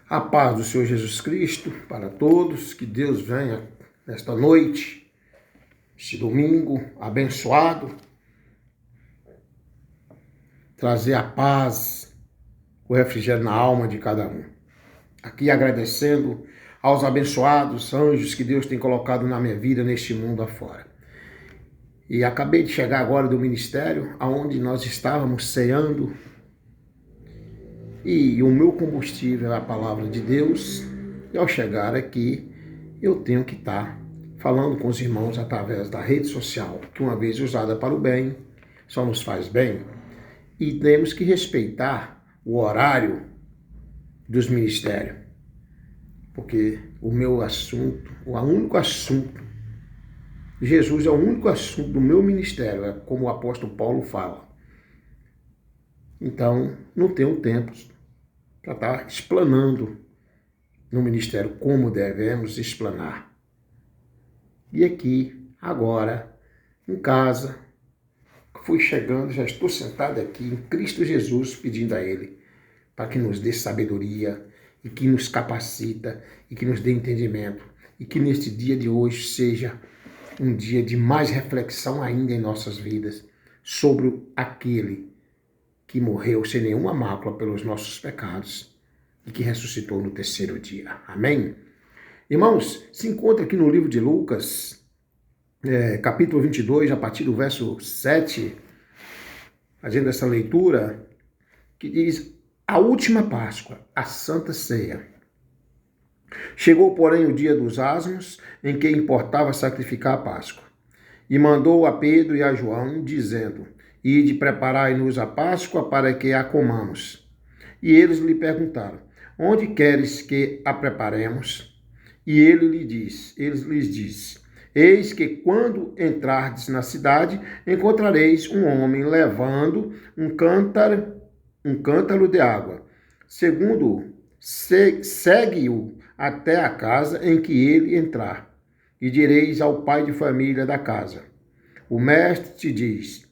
A paz do Senhor Jesus Cristo para todos, que Deus venha nesta noite, este domingo abençoado, trazer a paz, o refrigério na alma de cada um. Aqui agradecendo aos abençoados anjos que Deus tem colocado na minha vida neste mundo afora. E acabei de chegar agora do ministério, aonde nós estávamos ceando. E o meu combustível é a palavra de Deus. E ao chegar aqui, eu tenho que estar falando com os irmãos através da rede social, que uma vez usada para o bem, só nos faz bem. E temos que respeitar o horário dos ministérios. Porque o meu assunto, o único assunto, Jesus é o único assunto do meu ministério, como o apóstolo Paulo fala. Então, não tenho tempo para estar explanando no ministério como devemos explanar. E aqui, agora, em casa, fui chegando, já estou sentado aqui em Cristo Jesus, pedindo a Ele para que nos dê sabedoria e que nos capacita e que nos dê entendimento e que neste dia de hoje seja um dia de mais reflexão ainda em nossas vidas sobre aquele que morreu sem nenhuma mácula pelos nossos pecados e que ressuscitou no terceiro dia. Amém? Irmãos, se encontra aqui no livro de Lucas, capítulo 22, a partir do verso 7, fazendo essa leitura, que diz: a última Páscoa, a Santa Ceia. Chegou, porém, o dia dos asmos, em que importava sacrificar a Páscoa. E mandou a Pedro e a João, dizendo: Ide, preparai-nos a Páscoa para que a comamos. E eles lhe perguntaram: Onde queres que a preparemos? E ele lhes disse: Eis que quando entrardes na cidade, encontrareis um homem levando um cântaro de água. Segundo, segue-o até a casa em que ele entrar, e direis ao pai de família da casa: O mestre te diz: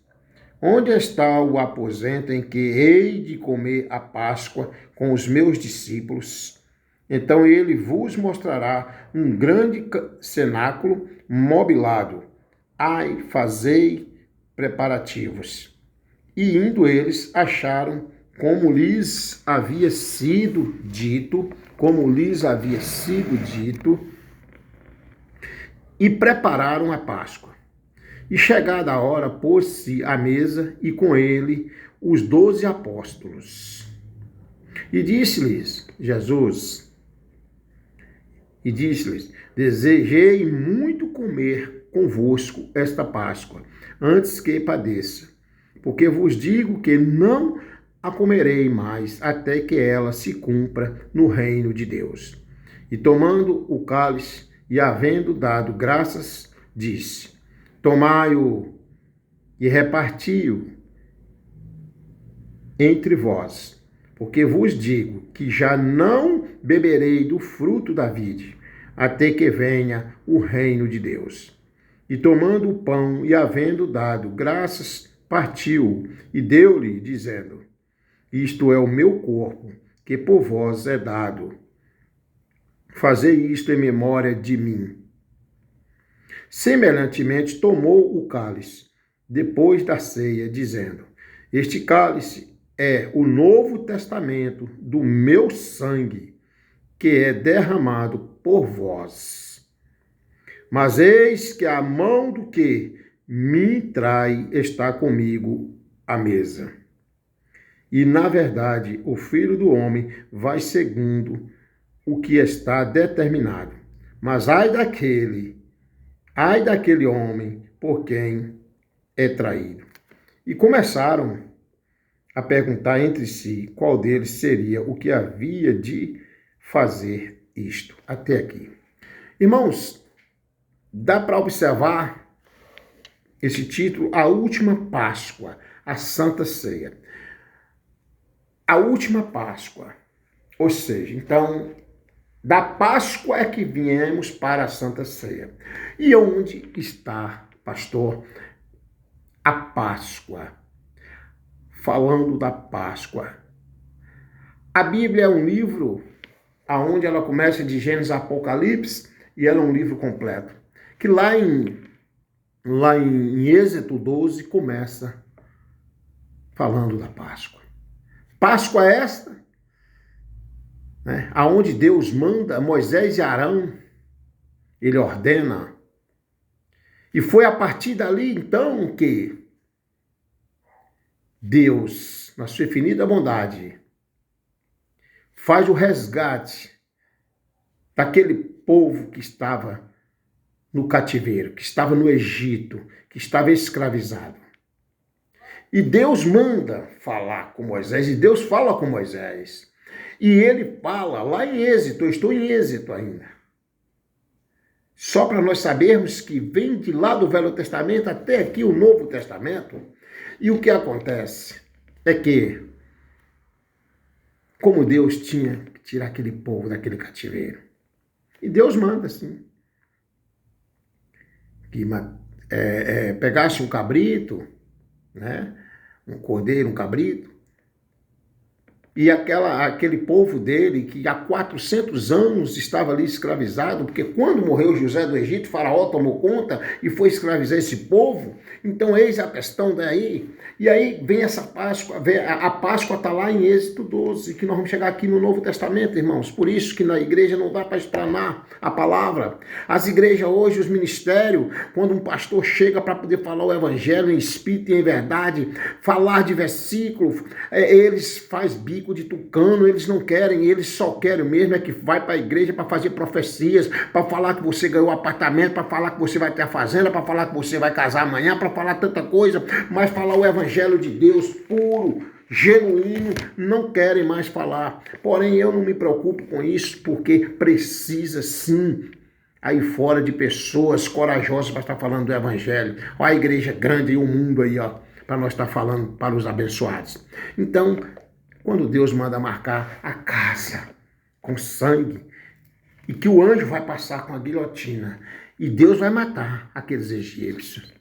Onde está o aposento em que hei de comer a Páscoa com os meus discípulos? Então ele vos mostrará um grande cenáculo mobilado. Ai, fazei preparativos. E indo eles, acharam como lhes havia sido dito, e prepararam a Páscoa. E chegada a hora, pôs-se à mesa, e com ele os 12 apóstolos. E disse-lhes, desejei muito comer convosco esta Páscoa, antes que padeça, porque vos digo que não a comerei mais, até que ela se cumpra no reino de Deus. E tomando o cálice, e havendo dado graças, disse: Tomai-o e reparti-o entre vós, porque vos digo que já não beberei do fruto da vide, até que venha o reino de Deus. E tomando o pão e havendo dado graças, partiu e deu-lhe, dizendo: Isto é o meu corpo, que por vós é dado. Fazei isto em memória de mim. Semelhantemente, tomou o cálice, depois da ceia, dizendo: Este cálice é o novo testamento do meu sangue, que é derramado por vós. Mas eis que a mão do que me trai está comigo à mesa. E, na verdade, o Filho do Homem vai segundo o que está determinado. Mas ai daquele homem por quem é traído. E começaram a perguntar entre si qual deles seria o que havia de fazer isto. Até aqui. Irmãos, dá para observar esse título, a última Páscoa, a Santa Ceia. A última Páscoa. Ou seja, então, da Páscoa é que viemos para a Santa Ceia. E onde está, pastor, a Páscoa? Falando da Páscoa. A Bíblia é um livro aonde ela começa de Gênesis a Apocalipse, e ela é um livro completo. Que lá em Êxodo 12 começa falando da Páscoa. Páscoa esta, né, aonde Deus manda Moisés e Arão, ele ordena. E foi a partir dali, então, que Deus, na sua infinita bondade, faz o resgate daquele povo que estava no cativeiro, que estava no Egito, que estava escravizado. E Deus manda falar com Moisés, e Deus fala com Moisés. E ele fala lá em Êxodo, eu estou em Êxodo ainda. Só para nós sabermos que vem de lá do Velho Testamento até aqui o Novo Testamento. E o que acontece é que, como Deus tinha que tirar aquele povo daquele cativeiro, e Deus manda assim, que pegasse um cabrito, né, um cordeiro, um cabrito, e aquele povo dele, que há 400 anos estava ali escravizado, porque quando morreu José do Egito, Faraó tomou conta e foi escravizar esse povo. Então, eis a questão daí. E aí vem essa Páscoa, a Páscoa está lá em Êxodo 12, que nós vamos chegar aqui no Novo Testamento, irmãos. Por isso que na igreja não dá para explanar a palavra. As igrejas hoje, os ministérios, quando um pastor chega para poder falar o evangelho em espírito e em verdade, falar de versículo, eles fazem bico de tucano, eles não querem, eles só querem mesmo é que vai para a igreja para fazer profecias, para falar que você ganhou apartamento, para falar que você vai ter a fazenda, para falar que você vai casar amanhã, para falar tanta coisa, mas falar o evangelho de Deus puro, genuíno, não querem mais falar. Porém, eu não me preocupo com isso, porque precisa sim aí fora de pessoas corajosas para estar falando do evangelho. Olha a igreja grande e o mundo aí, ó, para nós estar falando para os abençoados. Então, quando Deus manda marcar a casa com sangue, e que o anjo vai passar com a guilhotina, e Deus vai matar aqueles egípcios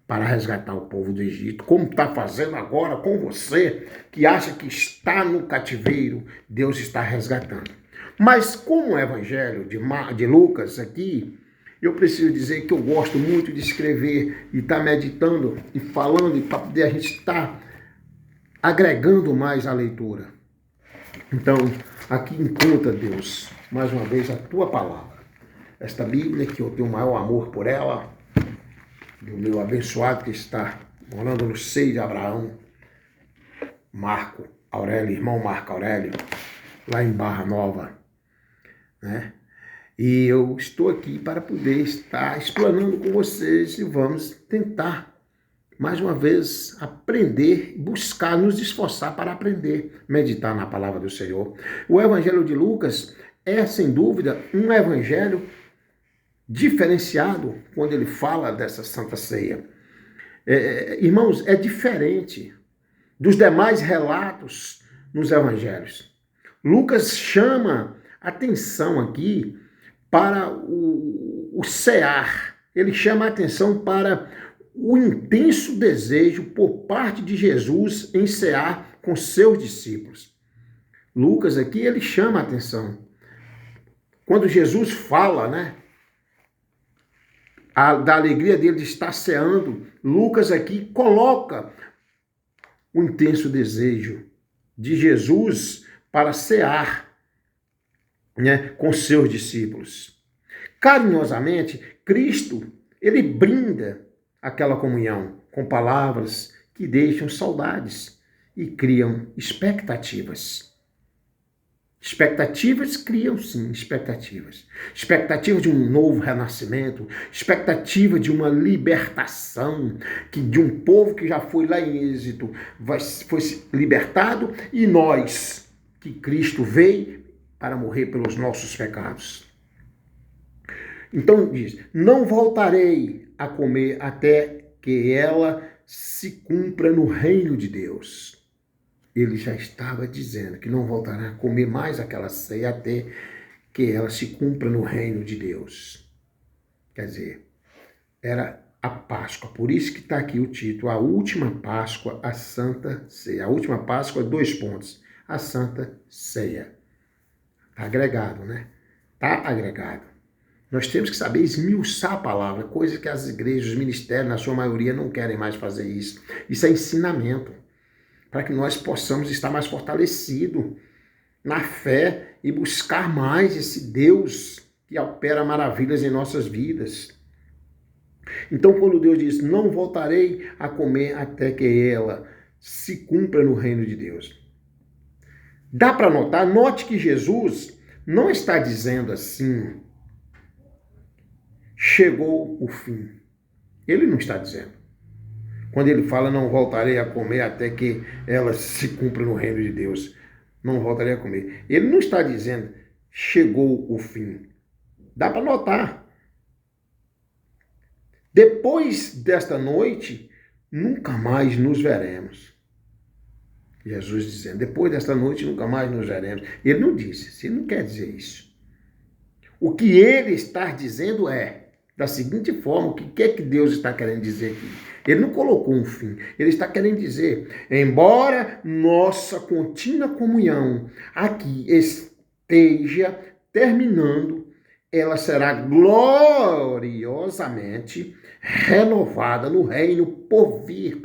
para resgatar o povo do Egito, como está fazendo agora com você, que acha que está no cativeiro, Deus está resgatando. Mas como o evangelho de Lucas aqui, eu preciso dizer que eu gosto muito de escrever e estar meditando e falando, para poder a gente estar agregando mais a leitura. Então, aqui encontra, Deus, mais uma vez, a tua palavra. Esta Bíblia, que eu tenho o maior amor por ela, do meu abençoado que está morando no seio de Abraão, Marco Aurélio, irmão Marco Aurélio, lá em Barra Nova, né? E eu estou aqui para poder estar explanando com vocês e vamos tentar mais uma vez, aprender, buscar, nos esforçar para aprender, meditar na palavra do Senhor. O Evangelho de Lucas é, sem dúvida, um evangelho diferenciado quando ele fala dessa Santa Ceia. Irmãos, é diferente dos demais relatos nos evangelhos. Lucas chama atenção aqui para o cear. Ele chama a atenção para o intenso desejo por parte de Jesus em cear com seus discípulos. Lucas aqui, ele chama a atenção. Quando Jesus fala, né, da alegria dele de estar ceando, Lucas aqui coloca o intenso desejo de Jesus para cear, né, com seus discípulos. Carinhosamente, Cristo, ele brinda aquela comunhão com palavras que deixam saudades e criam expectativas. Expectativas criam, sim, expectativas. Expectativa de um novo renascimento, expectativa de uma libertação, de um povo que já foi lá em Êxodo, foi libertado, e nós, que Cristo veio para morrer pelos nossos pecados. Então diz, não voltarei a comer até que ela se cumpra no reino de Deus. Ele já estava dizendo que não voltará a comer mais aquela ceia até que ela se cumpra no reino de Deus. Quer dizer, era a Páscoa. Por isso que está aqui o título, a última Páscoa, a Santa Ceia. A última Páscoa, 2 pontos. A Santa Ceia. Tá agregado, né? Tá agregado. Nós temos que saber esmiuçar a palavra, coisa que as igrejas, os ministérios, na sua maioria, não querem mais fazer isso. Isso é ensinamento, para que nós possamos estar mais fortalecidos na fé e buscar mais esse Deus que opera maravilhas em nossas vidas. Então, quando Deus diz, não voltarei a comer até que ela se cumpra no reino de Deus. Dá para notar, note que Jesus não está dizendo assim, chegou o fim. Ele não está dizendo. Quando ele fala, não voltarei a comer até que ela se cumpra no reino de Deus. Não voltarei a comer. Ele não está dizendo, chegou o fim. Dá para notar. Depois desta noite, nunca mais nos veremos. Jesus dizendo, depois desta noite, nunca mais nos veremos. Ele não disse, ele não quer dizer isso. O que ele está dizendo é, da seguinte forma, o que é que Deus está querendo dizer aqui? Ele não colocou um fim, ele está querendo dizer, embora nossa contínua comunhão aqui esteja terminando, ela será gloriosamente renovada no reino por vir.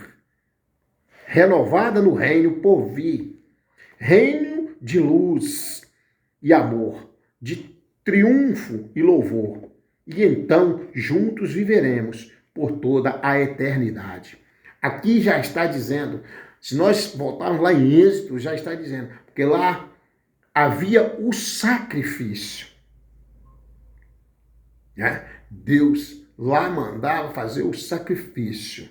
Renovada no reino por vir. Reino de luz e amor, de triunfo e louvor. E então juntos viveremos por toda a eternidade. Aqui já está dizendo, se nós voltarmos lá em Êxodo, já está dizendo, porque lá havia o sacrifício. Né? Deus lá mandava fazer o sacrifício.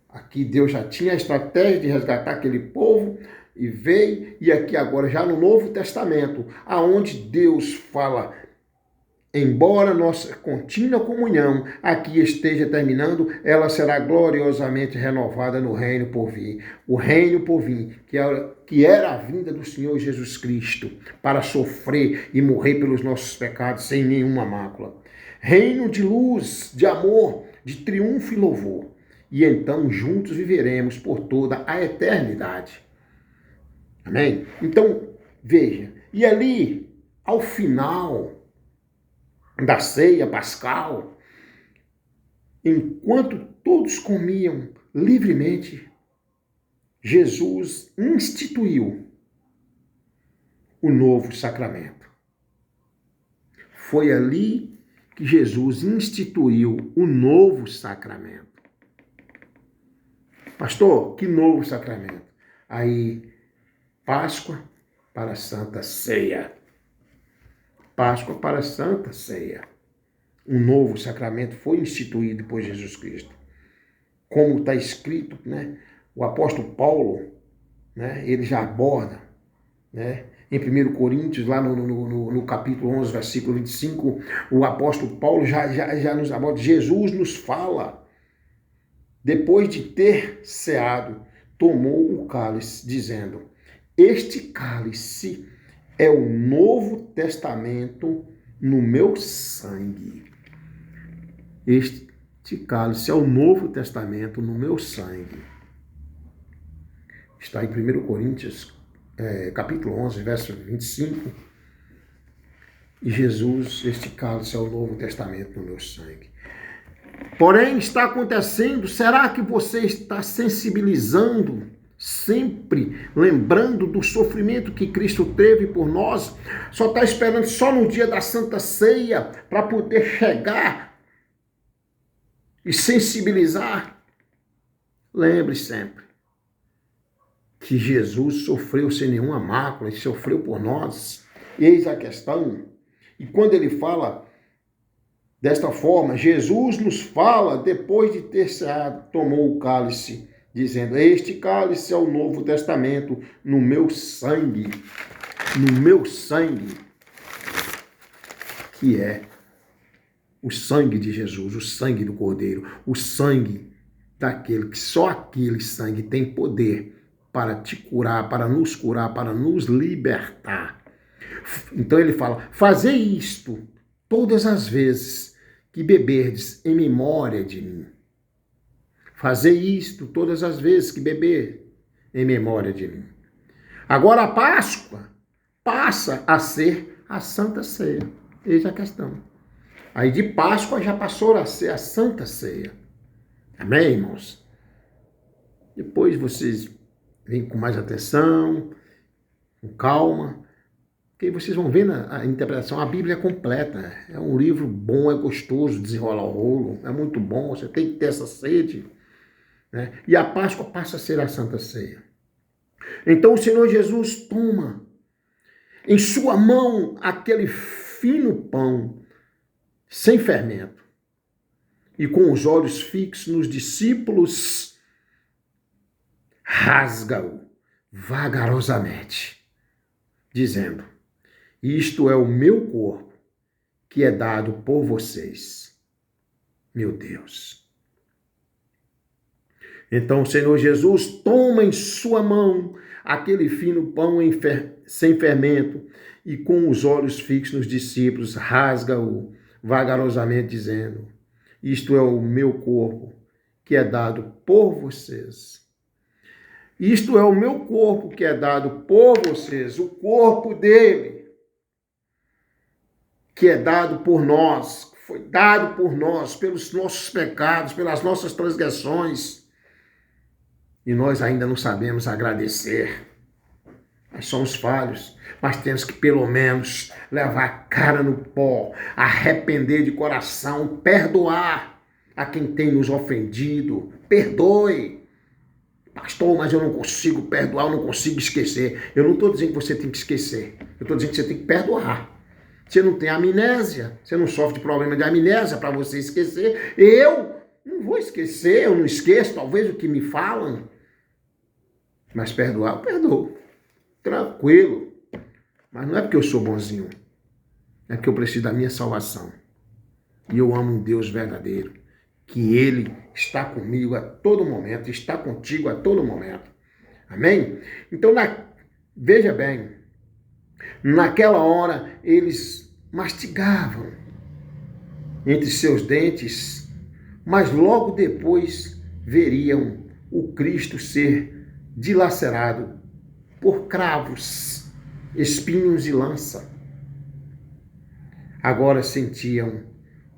Aqui Deus já tinha a estratégia de resgatar aquele povo e veio, e aqui agora já no Novo Testamento, aonde Deus fala, embora nossa contínua comunhão aqui esteja terminando, ela será gloriosamente renovada no reino por vir. O reino por vir, que era a vinda do Senhor Jesus Cristo para sofrer e morrer pelos nossos pecados sem nenhuma mácula. Reino de luz, de amor, de triunfo e louvor. E então juntos viveremos por toda a eternidade. Amém? Então, veja, e ali, ao final da ceia pascal, enquanto todos comiam livremente, Jesus instituiu o novo sacramento. Foi ali que Jesus instituiu o novo sacramento. Pastor, que novo sacramento? Aí, Páscoa para a Santa Ceia. Páscoa para a Santa Ceia. Um novo sacramento foi instituído por Jesus Cristo. Como está escrito, né? O apóstolo Paulo, né? Ele já aborda, né? Em 1 Coríntios, lá no capítulo 11, versículo 25, o apóstolo Paulo já nos aborda. Jesus nos fala, depois de ter ceado, tomou o cálice, dizendo, este cálice é o Novo Testamento no meu sangue. Este cálice é o Novo Testamento no meu sangue. Está em 1 Coríntios, capítulo 11, verso 25. E Jesus, este cálice é o Novo Testamento no meu sangue. Porém, está acontecendo, será que você está sensibilizando sempre lembrando do sofrimento que Cristo teve por nós, só está esperando só no dia da Santa Ceia para poder chegar e sensibilizar? Lembre sempre que Jesus sofreu sem nenhuma mácula e sofreu por nós. Eis a questão. E quando ele fala desta forma, Jesus nos fala, depois de ter ceado, tomou o cálice, dizendo, este cálice é o Novo Testamento no meu sangue, que é o sangue de Jesus, o sangue do Cordeiro, o sangue daquele que só aquele sangue tem poder para te curar, para nos libertar. Então ele fala, fazei isto todas as vezes que beberdes em memória de mim. Fazei isto todas as vezes que beber em memória de mim. Agora a Páscoa passa a ser a Santa Ceia. Eis a questão. Aí de Páscoa já passou a ser a Santa Ceia. Amém, irmãos? Depois vocês vêm com mais atenção, com calma, porque vocês vão ver a interpretação. A Bíblia é completa. É um livro bom, é gostoso, desenrolar o rolo. É muito bom, você tem que ter essa sede. Né? E a Páscoa passa a ser a Santa Ceia. Então o Senhor Jesus toma em sua mão aquele fino pão sem fermento e com os olhos fixos nos discípulos, rasga-o vagarosamente, dizendo: isto é o meu corpo que é dado por vocês. Meu Deus. Então o Senhor Jesus toma em sua mão aquele fino pão sem fermento e com os olhos fixos nos discípulos, rasga-o vagarosamente, dizendo: isto é o meu corpo que é dado por vocês. Isto é o meu corpo que é dado por vocês, o corpo dele, que é dado por nós, foi dado por nós, pelos nossos pecados, pelas nossas transgressões. E nós ainda não sabemos agradecer. Nós somos falhos, mas temos que pelo menos levar a cara no pó, arrepender de coração, perdoar a quem tem nos ofendido. Perdoe. Pastor, mas eu não consigo perdoar, eu não consigo esquecer. Eu não estou dizendo que você tem que esquecer. Eu estou dizendo que você tem que perdoar. Você não tem amnésia, você não sofre de problema de amnésia para você esquecer. Eu não vou esquecer, eu não esqueço talvez o que me falam. Mas perdoar, eu perdoo. Tranquilo. Mas não é porque eu sou bonzinho. É porque eu preciso da minha salvação. E eu amo um Deus verdadeiro. Que Ele está comigo a todo momento. Está contigo a todo momento. Amém? Então, veja bem. Naquela hora, eles mastigavam entre seus dentes. Mas logo depois veriam o Cristo ser dilacerado por cravos, espinhos e lança. Agora sentiam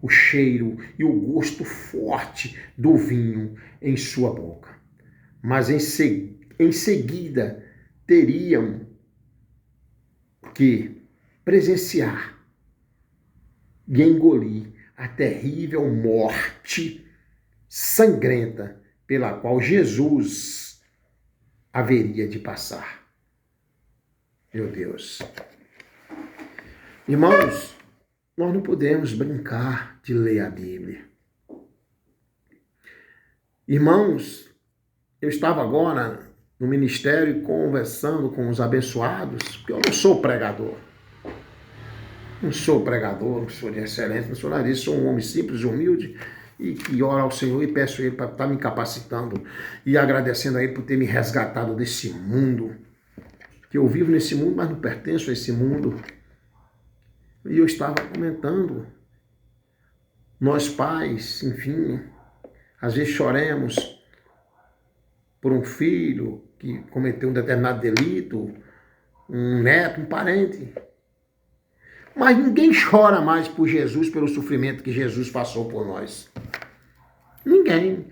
o cheiro e o gosto forte do vinho em sua boca. Mas em seguida teriam que presenciar e engolir a terrível morte sangrenta pela qual Jesus haveria de passar. Meu Deus. Irmãos, nós não podemos brincar de ler a Bíblia. Irmãos, eu estava agora no ministério conversando com os abençoados, porque eu não sou pregador. Não sou pregador, não sou de excelência, não sou nada disso, sou um homem simples, humilde, e que ora ao Senhor e peço a Ele para estar me capacitando e agradecendo a Ele por ter me resgatado desse mundo. Que eu vivo nesse mundo, mas não pertenço a esse mundo. E eu estava comentando, nós pais, enfim, às vezes choramos por um filho que cometeu um determinado delito, um neto, um parente. Mas ninguém chora mais por Jesus, pelo sofrimento que Jesus passou por nós. Ninguém.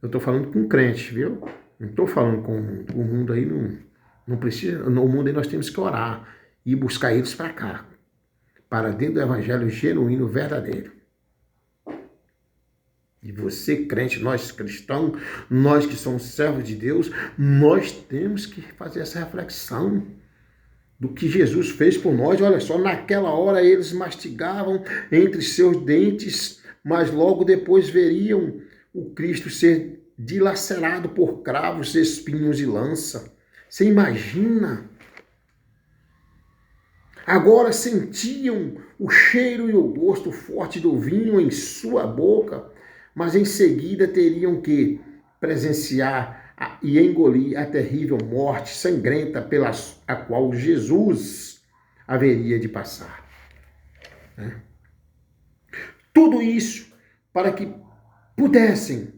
Eu estou falando com crente, viu? Não estou falando com o mundo aí, não precisa. No mundo aí nós temos que orar e buscar eles para cá, para dentro do evangelho genuíno, verdadeiro. E você, crente, nós cristãos, nós que somos servos de Deus, nós temos que fazer essa reflexão do que Jesus fez por nós. Olha só, naquela hora eles mastigavam entre seus dentes, mas logo depois veriam o Cristo ser dilacerado por cravos, espinhos e lança. Você imagina? Agora sentiam o cheiro e o gosto forte do vinho em sua boca, mas em seguida teriam que presenciar e engolir a terrível morte sangrenta pela a qual Jesus haveria de passar. Né? Tudo isso para que pudessem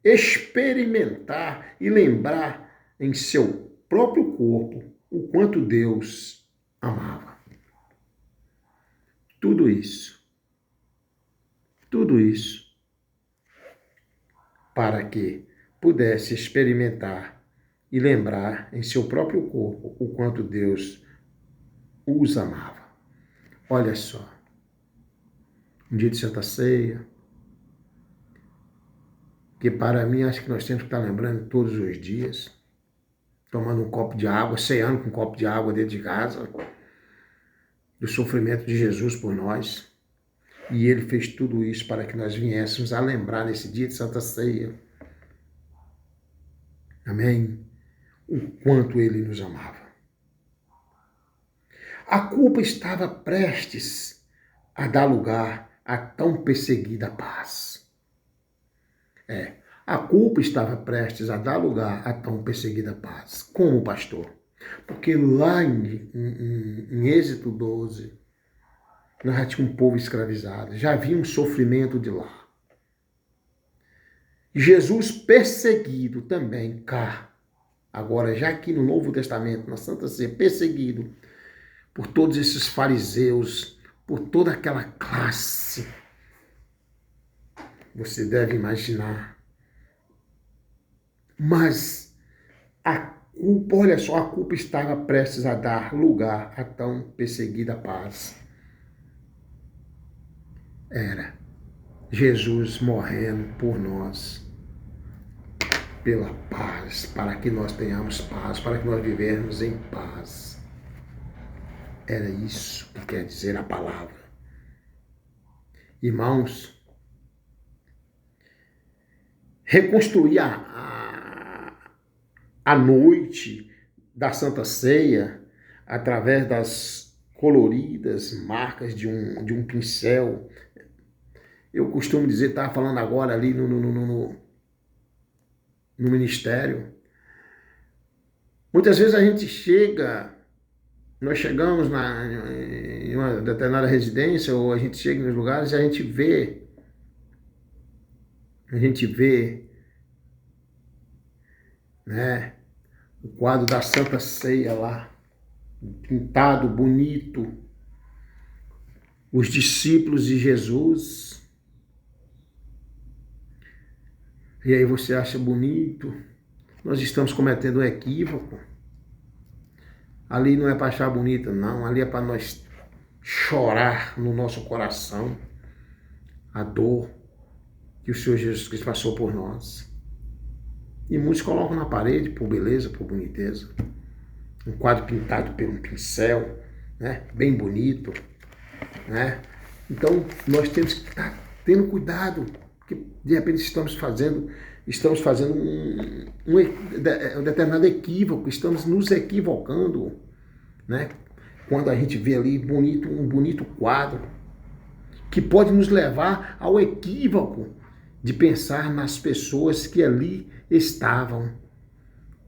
experimentar e lembrar em seu próprio corpo o quanto Deus amava. Tudo isso para que pudesse experimentar e lembrar em seu próprio corpo o quanto Deus os amava. Olha só, um dia de Santa Ceia, que para mim acho que nós temos que estar lembrando todos os dias, tomando um copo de água, ceando com um copo de água dentro de casa, do sofrimento de Jesus por nós. E ele fez tudo isso para que nós viéssemos a lembrar nesse dia de Santa Ceia. Amém? O quanto ele nos amava. A culpa estava prestes a dar lugar à tão perseguida paz. A culpa estava prestes a dar lugar à tão perseguida paz. Como, pastor? Porque lá em Êxodo 12, nós já tínhamos um povo escravizado, já havia um sofrimento de lá. Jesus perseguido também cá, agora já aqui no Novo Testamento, na Santa Ceia, perseguido por todos esses fariseus, por toda aquela classe. Você deve imaginar. Mas a culpa, olha só, a culpa estava prestes a dar lugar à tão perseguida paz. Era Jesus morrendo por nós, pela paz, para que nós tenhamos paz, para que nós vivemos em paz. Era isso que quer dizer a palavra. Irmãos, reconstruir a noite da Santa Ceia através das coloridas marcas de um pincel. Eu costumo dizer, estava falando agora ali no ministério. Muitas vezes a gente nós chegamos em uma determinada residência, ou a gente chega nos lugares e a gente vê né, o quadro da Santa Ceia lá, pintado, bonito, os discípulos de Jesus. E aí você acha bonito. Nós estamos cometendo um equívoco. Ali não é para achar bonito, não. Ali é para nós chorar no nosso coração a dor que o Senhor Jesus Cristo passou por nós. E muitos colocam na parede por beleza, por boniteza. Um quadro pintado por um pincel, né? Bem bonito, né? Então, nós temos que estar tendo cuidado, porque de repente estamos fazendo um determinado equívoco, estamos nos equivocando, né? Quando a gente vê ali um bonito quadro, que pode nos levar ao equívoco de pensar nas pessoas que ali estavam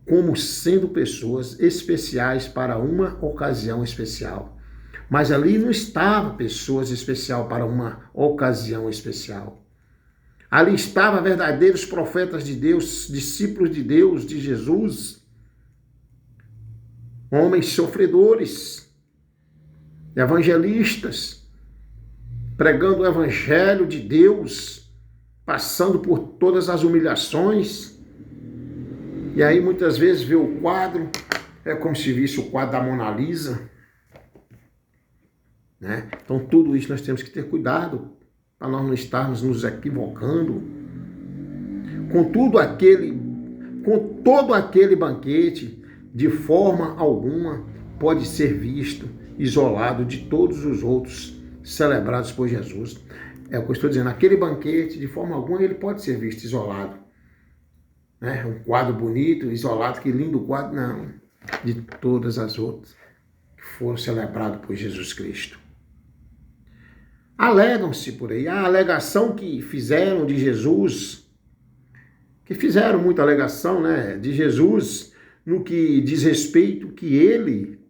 como sendo pessoas especiais para uma ocasião especial. Mas ali não estava pessoas especiais para uma ocasião especial. Ali estavam verdadeiros profetas de Deus, discípulos de Deus, de Jesus, homens sofredores, evangelistas, pregando o evangelho de Deus, passando por todas as humilhações. E aí muitas vezes vê o quadro, é como se visse o quadro da Mona Lisa, né? Então tudo isso nós temos que ter cuidado para nós não estarmos nos equivocando com todo aquele banquete. De forma alguma pode ser visto isolado de todos os outros celebrados por Jesus. É o que eu estou dizendo, aquele banquete, de forma alguma, ele pode ser visto isolado. Né? Um quadro bonito, isolado, que lindo quadro, não. De todas as outras que foram celebradas por Jesus Cristo. Alegam-se por aí, a alegação que fizeram de Jesus, que fizeram muita alegação, né, de Jesus, no que diz respeito que ele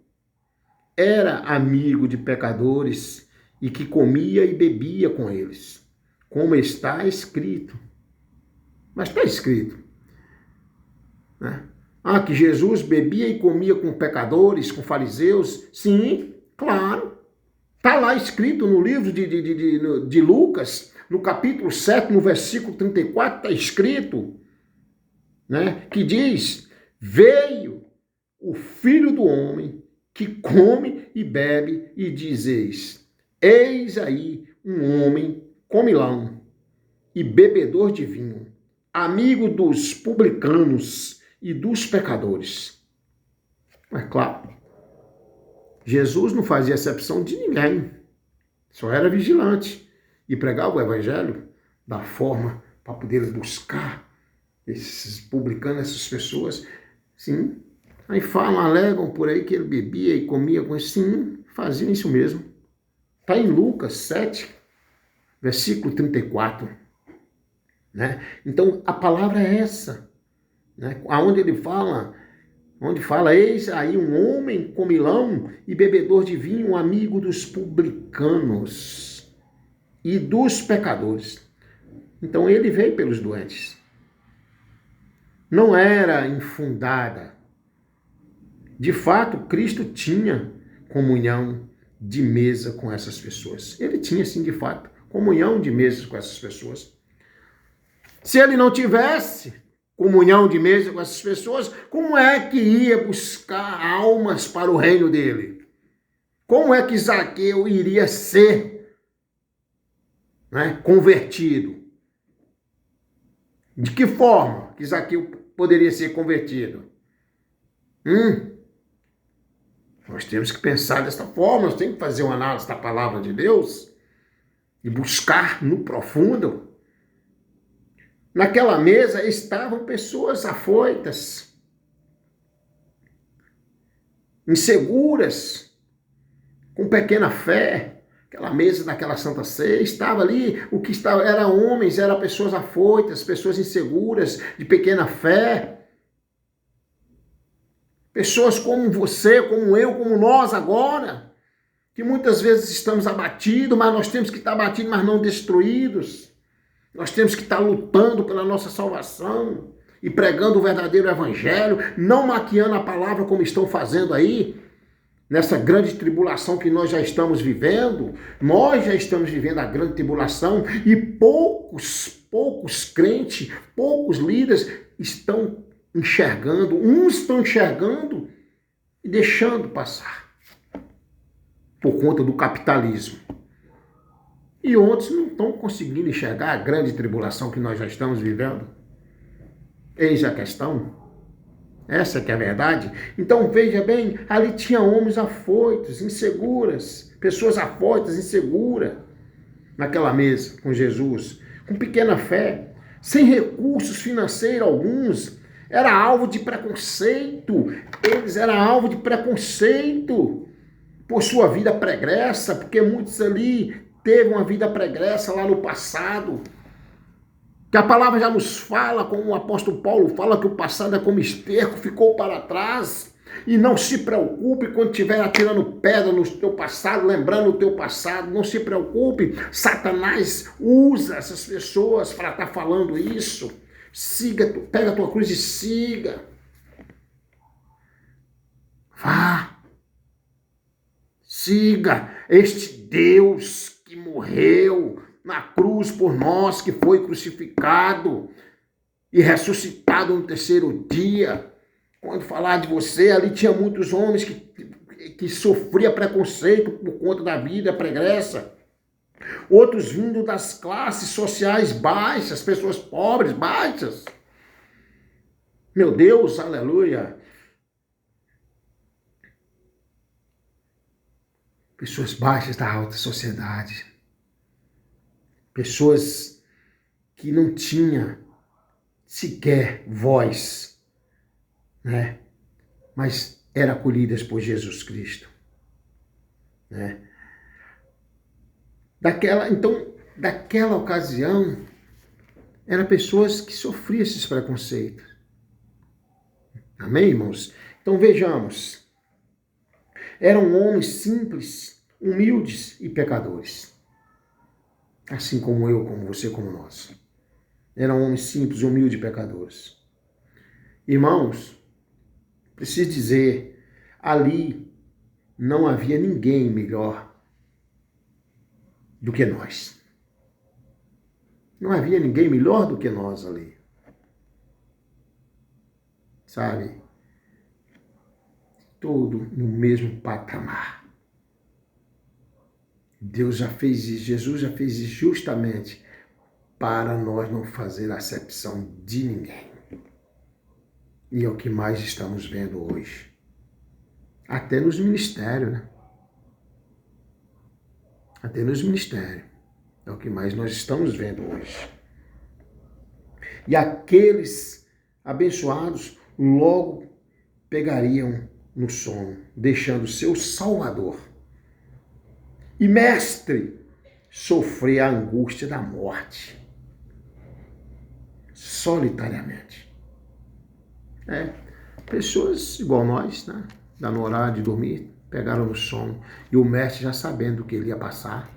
era amigo de pecadores e que comia e bebia com eles, como está escrito. Mas está escrito, né? Ah, que Jesus bebia e comia com pecadores, com fariseus? Sim, claro. Está lá escrito no livro de Lucas, no capítulo 7, no versículo 34, está escrito, né, que diz: veio o Filho do Homem que come e bebe, e dizeis: eis aí um homem comilão e bebedor de vinho, amigo dos publicanos e dos pecadores. É claro, Jesus não fazia exceção de ninguém, só era vigilante e pregava o evangelho da forma para poder buscar esses publicanos, essas pessoas. Sim, aí falam, alegam por aí que ele bebia e comia com isso. Sim, faziam isso mesmo. Está em Lucas 7, versículo 34. Né? Então, a palavra é essa. Né? Onde ele fala, eis aí um homem comilão e bebedor de vinho, um amigo dos publicanos e dos pecadores. Então, ele veio pelos doentes. Não era infundada. De fato, Cristo tinha comunhão de mesa com essas pessoas. Ele tinha, sim, de fato, comunhão de mesa com essas pessoas. Se ele não tivesse comunhão de mesa com essas pessoas, como é que ia buscar almas para o reino dele? Como é que Zaqueu iria ser, né, convertido? De que forma que Zaqueu poderia ser convertido? Nós temos que pensar desta forma, nós temos que fazer uma análise da palavra de Deus e buscar no profundo. Naquela mesa estavam pessoas afoitas, inseguras, com pequena fé. Aquela mesa daquela Santa Ceia estava ali, o que estava eram homens, eram pessoas afoitas, pessoas inseguras, de pequena fé. Pessoas como você, como eu, como nós agora, que muitas vezes estamos abatidos, mas nós temos que estar abatidos, mas não destruídos. Nós temos que estar lutando pela nossa salvação e pregando o verdadeiro evangelho, não maquiando a palavra como estão fazendo aí, nessa grande tribulação que nós já estamos vivendo. Nós já estamos vivendo a grande tribulação e poucos crentes, poucos líderes estão enxergando, uns estão enxergando e deixando passar por conta do capitalismo. E outros não estão conseguindo enxergar a grande tribulação que nós já estamos vivendo. Eis a questão. Essa que é a verdade. Então, veja bem, ali tinha homens afoitos, inseguras, pessoas afoitas, inseguras, naquela mesa com Jesus, com pequena fé, sem recursos financeiros alguns, era alvo de preconceito, eles eram alvo de preconceito por sua vida pregressa, porque muitos ali teve uma vida pregressa lá no passado, que a palavra já nos fala, como o apóstolo Paulo fala, que o passado é como esterco, ficou para trás. E não se preocupe quando estiver atirando pedra no teu passado, lembrando o teu passado, não se preocupe. Satanás usa essas pessoas para estar falando isso. Siga, pega a tua cruz e siga. Vá. Siga este Deus que morreu na cruz por nós, que foi crucificado e ressuscitado no terceiro dia. Quando falar de você, ali tinha muitos homens que sofriam preconceito por conta da vida pregressa. Outros vindo das classes sociais baixas, pessoas pobres, baixas. Meu Deus, aleluia. Pessoas baixas da alta sociedade. Pessoas que não tinham sequer voz, né? Mas eram acolhidas por Jesus Cristo, né? Daquela ocasião, eram pessoas que sofriam esses preconceitos. Amém, irmãos? Então vejamos. Eram homens simples, humildes e pecadores. Assim como eu, como você, como nós. Eram homens simples, humildes e pecadores. Irmãos, preciso dizer, ali não havia ninguém melhor do que nós. Não havia ninguém melhor do que nós ali. Sabe? Tudo no mesmo patamar. Jesus já fez isso justamente para nós não fazer acepção de ninguém. E é o que mais estamos vendo hoje. Até nos ministérios, né? Até nos ministérios. É o que mais nós estamos vendo hoje. E aqueles abençoados logo pegariam no sono, deixando seu Salvador e Mestre sofrer a angústia da morte. Solitariamente. Pessoas igual nós, né? Dá no horário de dormir, pegaram no sono. E o Mestre já sabendo o que ele ia passar.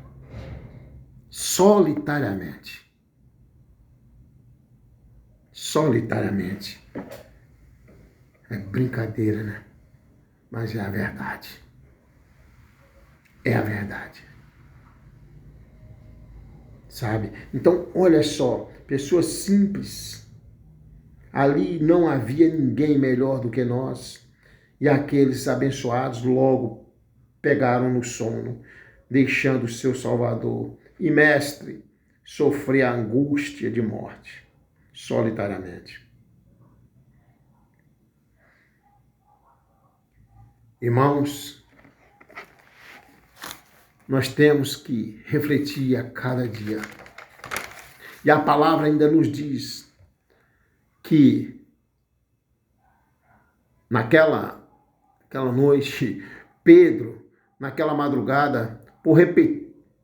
Solitariamente. Solitariamente. É brincadeira, né? Mas é a verdade. É a verdade. Sabe? Então, olha só, pessoas simples. Ali não havia ninguém melhor do que nós. E aqueles abençoados logo pegaram no sono, deixando seu Salvador e Mestre sofrer a angústia de morte, solitariamente. Irmãos, nós temos que refletir a cada dia. E a palavra ainda nos diz que naquela noite, Pedro, naquela madrugada,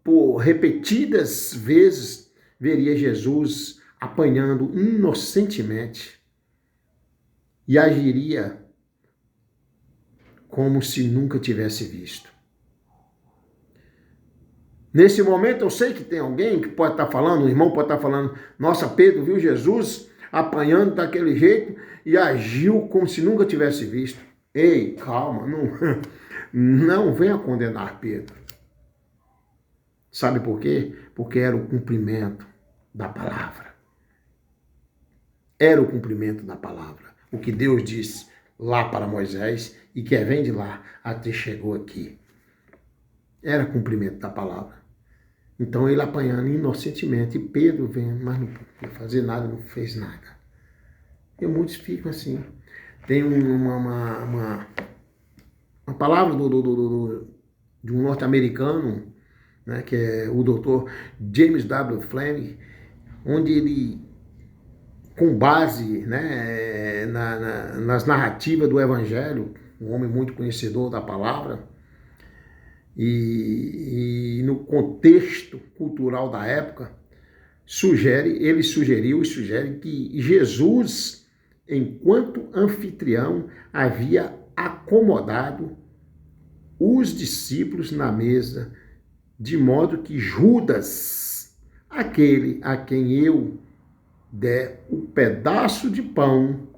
por repetidas vezes, veria Jesus apanhando inocentemente e agiria como se nunca tivesse visto. Nesse momento eu sei que tem alguém que pode estar falando, um irmão pode estar falando, nossa, Pedro viu Jesus apanhando daquele jeito e agiu como se nunca tivesse visto. Ei, calma, não venha condenar Pedro. Sabe por quê? Porque era o cumprimento da palavra. Era o cumprimento da palavra. O que Deus disse lá para Moisés e que vem de lá até chegou aqui. Era cumprimento da palavra. Então ele apanhando inocentemente, e Pedro vendo, mas não podia fazer nada, não fez nada. E muitos ficam assim. Tem uma palavra de um norte-americano, né, que é o doutor James W. Fleming, onde ele, com base, né, nas narrativas do Evangelho, um homem muito conhecedor da palavra, e no contexto cultural da época, sugere que Jesus, enquanto anfitrião, havia acomodado os discípulos na mesa, de modo que Judas, aquele a quem eu der o pedaço de pão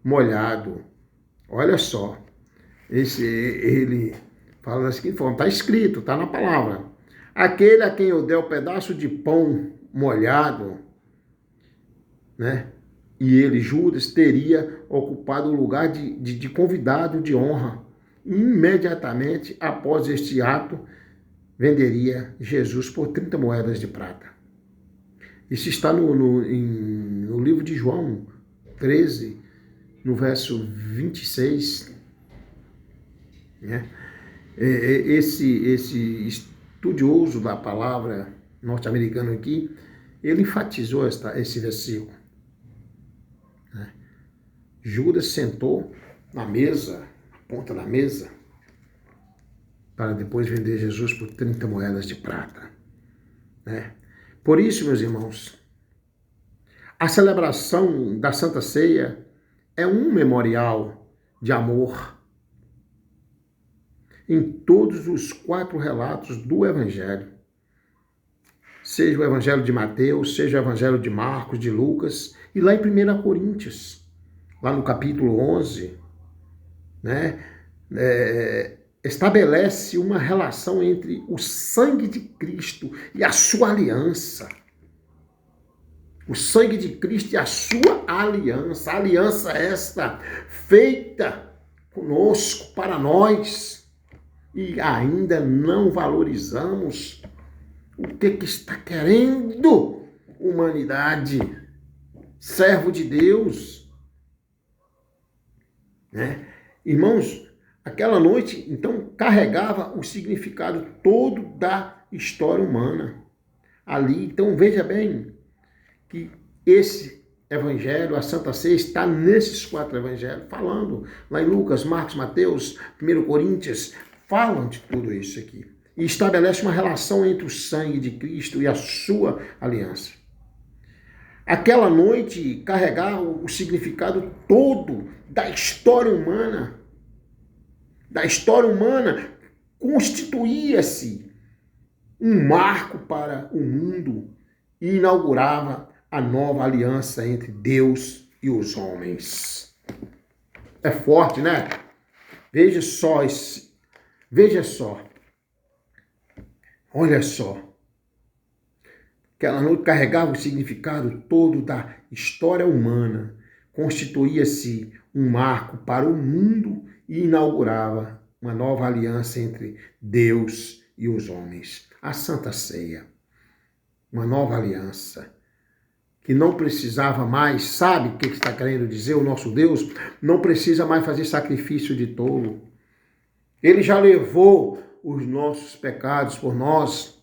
molhado, olha só, ele fala da seguinte forma, está escrito, está na palavra, aquele a quem eu der o pedaço de pão molhado, né? E ele, Judas, teria ocupado o lugar de convidado de honra. Imediatamente após este ato, venderia Jesus por 30 moedas de prata. Isso está no livro de João 13, no verso 26. Né? Esse estudioso da palavra norte-americano aqui, ele enfatizou esse versículo. Né? Judas sentou na mesa, na ponta da mesa, para depois vender Jesus por 30 moedas de prata. Né? Por isso, meus irmãos, a celebração da Santa Ceia é um memorial de amor em todos os 4 relatos do Evangelho. Seja o Evangelho de Mateus, seja o Evangelho de Marcos, de Lucas, e lá em 1 Coríntios, lá no capítulo 11, né? Estabelece uma relação entre o sangue de Cristo e a sua aliança. O sangue de Cristo e a sua aliança. A aliança esta feita conosco, para nós. E ainda não valorizamos o que está querendo humanidade. Servo de Deus. Né? Irmãos, aquela noite, então, carregava o significado todo da história humana. Ali, então, veja bem que esse evangelho, a Santa Ceia, está nesses 4 evangelhos, falando lá em Lucas, Marcos, Mateus, 1 Coríntios, falam de tudo isso aqui. E estabelece uma relação entre o sangue de Cristo e a sua aliança. Aquela noite carregava o significado todo da história humana. Da história humana, constituía-se um marco para o mundo e inaugurava a nova aliança entre Deus e os homens. É forte, né? Veja só. Olha só. Aquela noite carregava o significado todo da história humana. Constituía-se um marco para o mundo e inaugurava uma nova aliança entre Deus e os homens. A Santa Ceia. Uma nova aliança. Que não precisava mais, sabe o que está querendo dizer o nosso Deus? Não precisa mais fazer sacrifício de tolo. Ele já levou os nossos pecados por nós,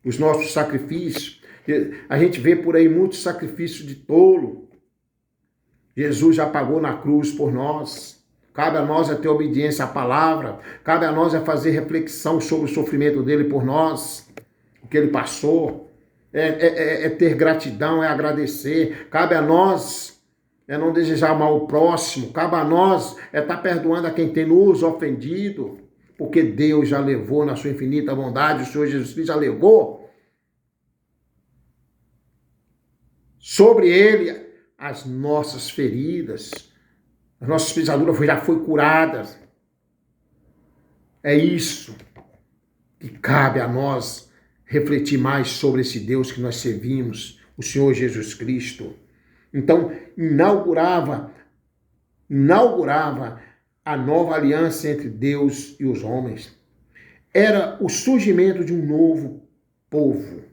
os nossos sacrifícios. A gente vê por aí muitos sacrifícios de tolo. Jesus já pagou na cruz por nós. Cabe a nós ter obediência à palavra. Cabe a nós fazer reflexão sobre o sofrimento dele por nós, o que ele passou. É ter gratidão, é agradecer. Cabe a nós não desejar mal ao próximo. Cabe a nós estar perdoando a quem tem nos ofendido. Porque Deus já levou na sua infinita bondade, o Senhor Jesus Cristo já levou sobre ele as nossas feridas. As nossas pisaduras já foram curadas. É isso que cabe a nós refletir mais sobre esse Deus que nós servimos, o Senhor Jesus Cristo. Então, inaugurava a nova aliança entre Deus e os homens. Era o surgimento de um novo povo.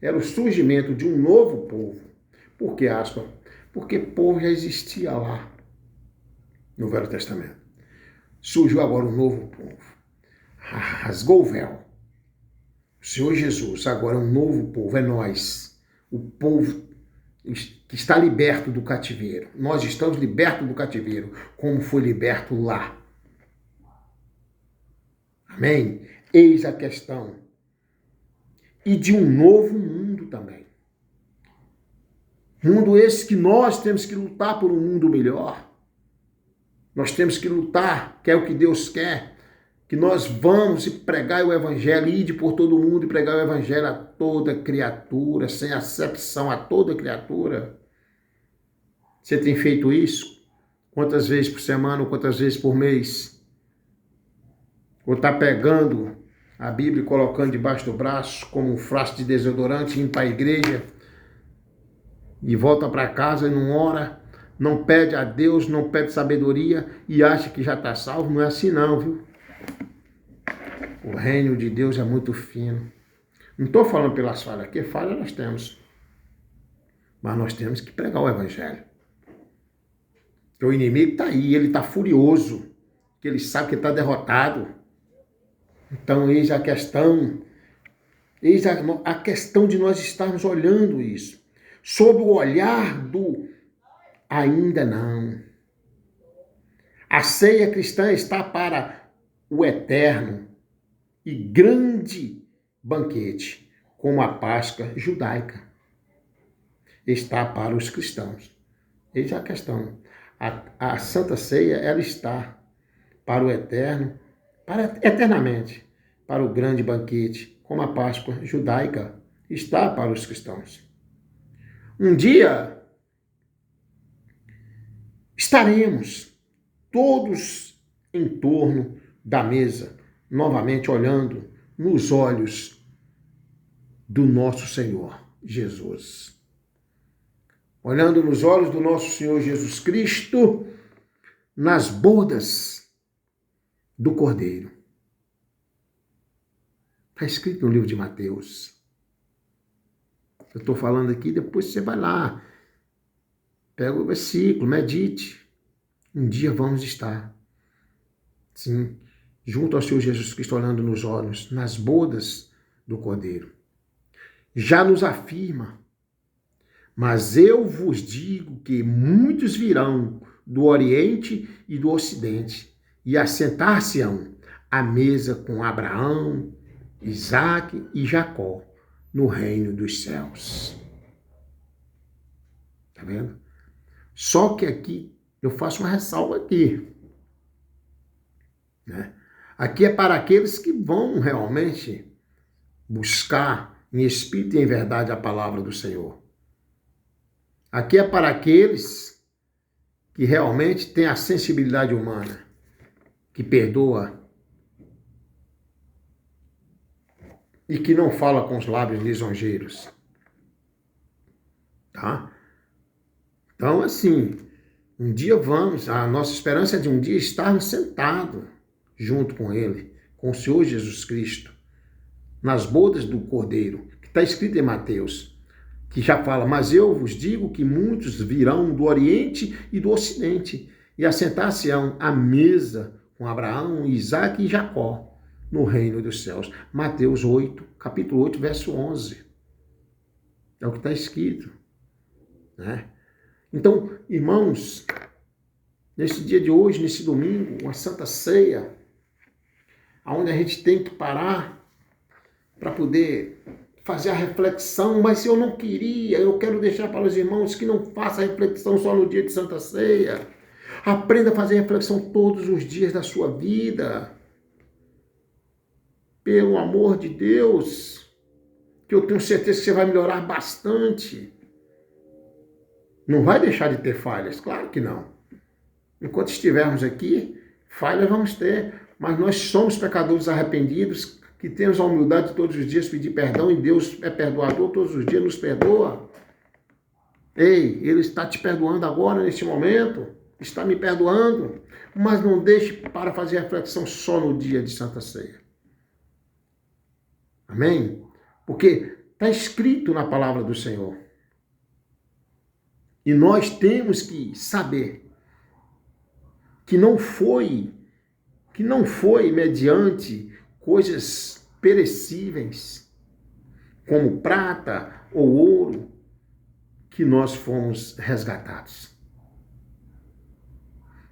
Era o surgimento de um novo povo. Por que aspas? Porque povo já existia lá no Velho Testamento. Surgiu agora um novo povo. Rasgou o véu. O Senhor Jesus, agora é um novo povo, é nós. O povo que está liberto do cativeiro. Nós estamos libertos do cativeiro, como foi liberto lá. Amém? Eis a questão. E de um novo mundo também. Mundo esse que nós temos que lutar por um mundo melhor. Nós temos que lutar, que é o que Deus quer. Que nós vamos pregar o evangelho, ide por todo mundo e pregar o evangelho a toda criatura, sem acepção a toda criatura. Você tem feito isso? Quantas vezes por semana ou quantas vezes por mês? Ou está pegando a Bíblia e colocando debaixo do braço como um frasco de desodorante, indo para a igreja e volta para casa e não ora, não pede a Deus, não pede sabedoria e acha que já está salvo? Não é assim não, viu? O reino de Deus é muito fino. Não estou falando pelas falhas, porque falhas nós temos. Mas nós temos que pregar o evangelho. Porque o inimigo está aí, ele está furioso. Porque ele sabe que está derrotado. Então, eis a questão. Eis a questão de nós estarmos olhando isso. Sob o olhar do ainda não. A ceia cristã está para o eterno e grande banquete, como a Páscoa judaica está para os cristãos. Eis a questão. A Santa Ceia, ela está para o eterno, para eternamente, para o grande banquete, como a Páscoa judaica está para os cristãos. Um dia estaremos todos em torno da mesa, novamente olhando nos olhos do nosso Senhor Jesus. Olhando nos olhos do nosso Senhor Jesus Cristo, nas bodas do Cordeiro. Está escrito no livro de Mateus. Eu estou falando aqui, depois você vai lá, pega o versículo, medite. Um dia vamos estar, sim, junto ao Senhor Jesus Cristo, olhando nos olhos, nas bodas do Cordeiro. Já nos afirma: mas eu vos digo que muitos virão do Oriente e do Ocidente e assentar-se-ão à mesa com Abraão, Isaque e Jacó no reino dos céus. Tá vendo? Só que aqui eu faço uma ressalva aqui, né? Aqui é para aqueles que vão realmente buscar em espírito e em verdade a palavra do Senhor. Aqui é para aqueles que realmente têm a sensibilidade humana, que perdoa e que não fala com os lábios lisonjeiros. Tá? Então, assim, um dia vamos, a nossa esperança é de um dia estarmos sentados junto com Ele, com o Senhor Jesus Cristo, nas bodas do Cordeiro, que está escrito em Mateus, que já fala: mas eu vos digo que muitos virão do Oriente e do Ocidente e assentar-se-ão à mesa com Abraão, Isaque e Jacó no reino dos céus. Mateus 8, capítulo 8, verso 11. É o que está escrito, né? Então, irmãos, nesse dia de hoje, nesse domingo, uma Santa Ceia, onde a gente tem que parar para poder fazer a reflexão, mas eu não queria, eu quero deixar para os irmãos que não façam a reflexão só no dia de Santa Ceia. Aprenda a fazer reflexão todos os dias da sua vida. Pelo amor de Deus, que eu tenho certeza que você vai melhorar bastante. Não vai deixar de ter falhas? Claro que não. Enquanto estivermos aqui, falhas vamos ter, mas nós somos pecadores arrependidos, que temos a humildade de todos os dias pedir perdão, e Deus é perdoador, todos os dias nos perdoa. Ei, Ele está te perdoando agora, neste momento, está me perdoando, mas não deixe para fazer reflexão só no dia de Santa Ceia. Amém? Porque está escrito na palavra do Senhor. E nós temos que saber que não foi mediante coisas perecíveis, como prata ou ouro, que nós fomos resgatados.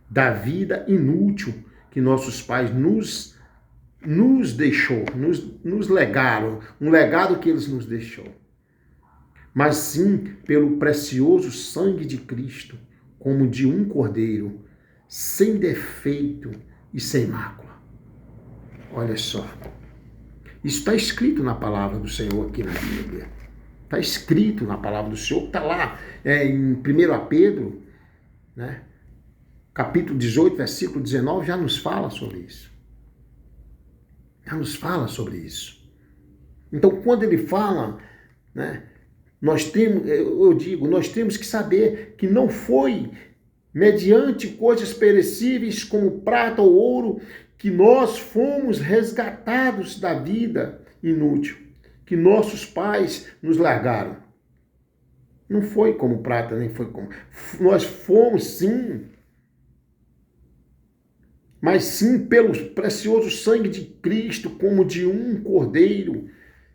Da vida inútil que nossos pais nos deixou, nos legaram, um legado que eles nos deixou. Mas sim pelo precioso sangue de Cristo, como de um cordeiro, sem defeito e sem mácula. Olha só, isso está escrito na palavra do Senhor aqui na Bíblia. Está escrito na palavra do Senhor, que está lá em 1 Pedro, né? Capítulo 18, versículo 19, já nos fala sobre isso. Já nos fala sobre isso. Então, quando ele fala, né, nós temos que saber que não foi mediante coisas perecíveis como prata ou ouro que nós fomos resgatados da vida inútil, que nossos pais nos largaram. Não foi como prata, nem foi como... Nós fomos, sim, mas sim pelo precioso sangue de Cristo, como de um cordeiro,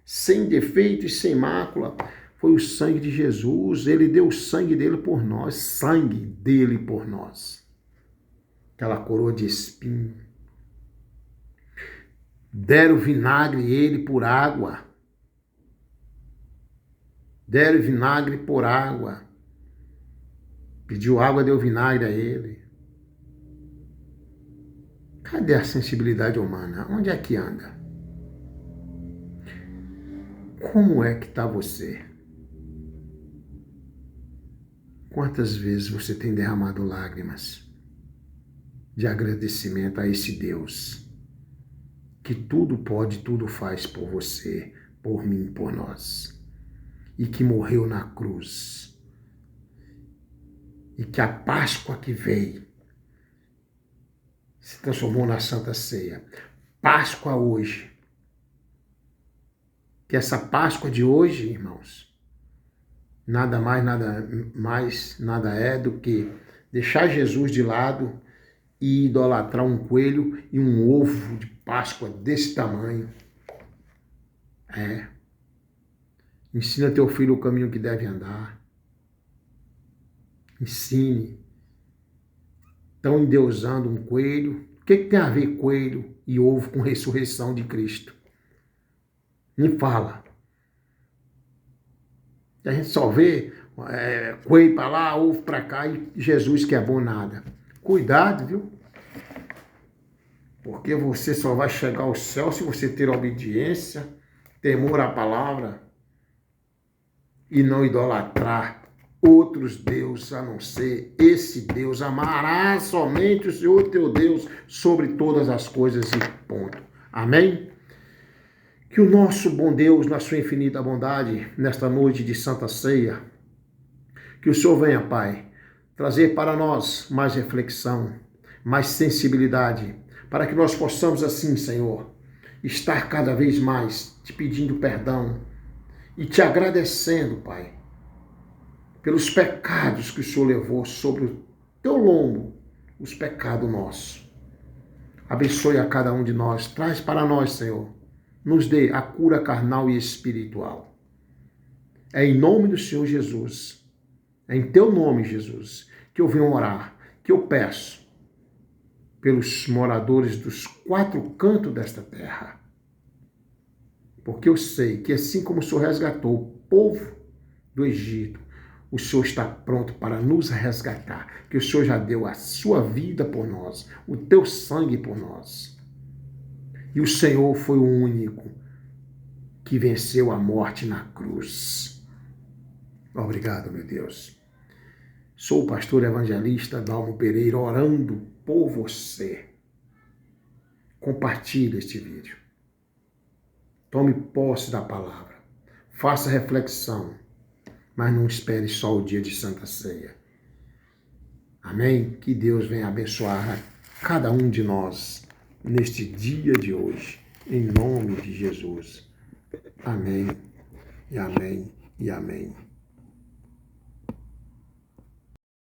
sem defeito e sem mácula. Foi o sangue de Jesus, ele deu o sangue dele por nós, sangue dele por nós. Aquela coroa de espinho. Deram vinagre ele por água. Deram vinagre por água. Pediu água, deu vinagre a ele. Cadê a sensibilidade humana? Onde é que anda? Como é que está você? Quantas vezes você tem derramado lágrimas? de agradecimento a esse Deus que tudo pode, tudo faz por você, por mim, por nós, e que morreu na cruz, e que a Páscoa que veio se transformou na Santa Ceia. Páscoa hoje. Que essa Páscoa de hoje, irmãos, nada mais, nada é do que deixar Jesus de lado e idolatrar um coelho e um ovo de Páscoa desse tamanho. Ensina teu filho o caminho que deve andar. Ensine. Estão endeusando um coelho. O que tem a ver coelho e ovo com ressurreição de Cristo? Me fala. A gente só vê coelho para lá, ovo para cá e Jesus que é bom nada. Cuidado, viu? Porque você só vai chegar ao céu se você ter obediência, temor à palavra e não idolatrar outros deuses a não ser esse Deus. Amarás somente o Senhor teu Deus sobre todas as coisas e ponto. Amém? Que o nosso bom Deus, na sua infinita bondade, nesta noite de Santa Ceia, que o Senhor venha, Pai, trazer para nós mais reflexão, mais sensibilidade, para que nós possamos assim, Senhor, estar cada vez mais te pedindo perdão e te agradecendo, Pai, pelos pecados que o Senhor levou sobre o teu lombo, os pecados nossos. Abençoe a cada um de nós, traz para nós, Senhor, nos dê a cura carnal e espiritual. É em nome do Senhor Jesus, é em teu nome, Jesus, que eu venho orar, que eu peço pelos moradores dos 4 cantos desta terra. Porque eu sei que assim como o Senhor resgatou o povo do Egito, o Senhor está pronto para nos resgatar, que o Senhor já deu a sua vida por nós, o teu sangue por nós. E o Senhor foi o único que venceu a morte na cruz. Obrigado, meu Deus. Sou o pastor evangelista Dalmo Pereira, orando por você. Compartilhe este vídeo. Tome posse da palavra. Faça reflexão. Mas não espere só o dia de Santa Ceia. Amém? Que Deus venha abençoar a cada um de nós neste dia de hoje. Em nome de Jesus. Amém. E amém. E amém.